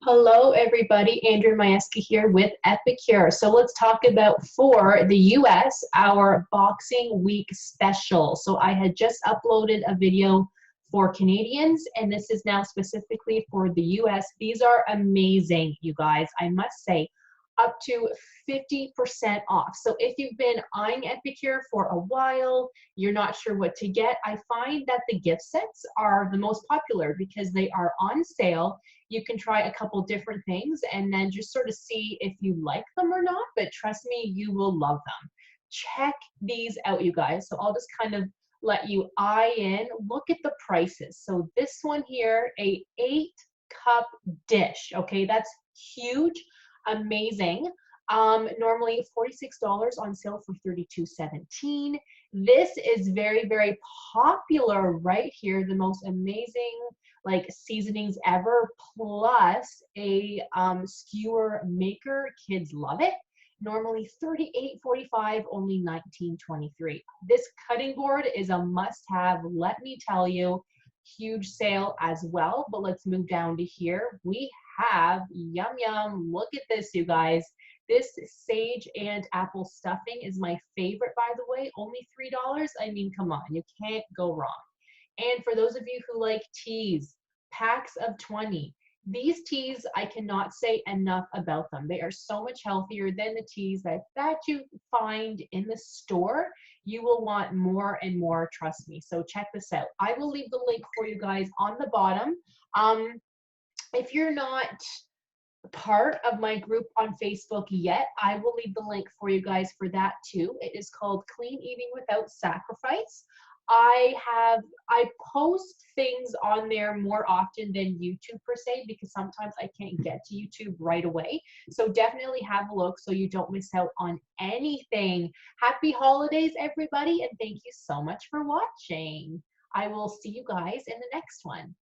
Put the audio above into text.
Hello, everybody. Andrew Majewski here with Epicure. So let's talk about for the US, our Boxing Week special. So I had just uploaded a video for Canadians, and this is now specifically for the US. These are amazing, you guys. I must say, up to 50% off. So if you've been eyeing Epicure for a while, you're not sure what to get, I find that the gift sets are the most popular because they are on sale. You can try a couple different things and then just sort of see if you like them or not, but trust me, you will love them. Check these out, you guys. So I'll just kind of let you eye in. Look at the prices. So this one here, a 8-cup dish. Okay, that's huge. Amazing. Normally $46 on sale for $32.17. This is very, very popular right here. The most amazing like seasonings ever, plus a skewer maker. Kids love it. Normally $38.45, only $19.23. This cutting board is a must-have. Let me tell you, huge sale as well. But let's move down to here. We have yum yum. Look at this, you guys. This sage and apple stuffing is my favorite, by the way. Only $3. I mean, come on, you can't go wrong. And for those of you who like teas, packs of 20. These teas, I cannot say enough about them. They are so much healthier than the teas that you find in the store. You will want more and more, trust me. So check this out. I will leave the link for you guys on the bottom. If you're not part of my group on Facebook yet, I will leave the link for you guys for that too. It is called Clean Eating Without Sacrifice. I post things on there more often than YouTube per se, because sometimes I can't get to YouTube right away. So definitely have a look so you don't miss out on anything. Happy holidays, everybody, and thank you so much for watching. I will see you guys in the next one.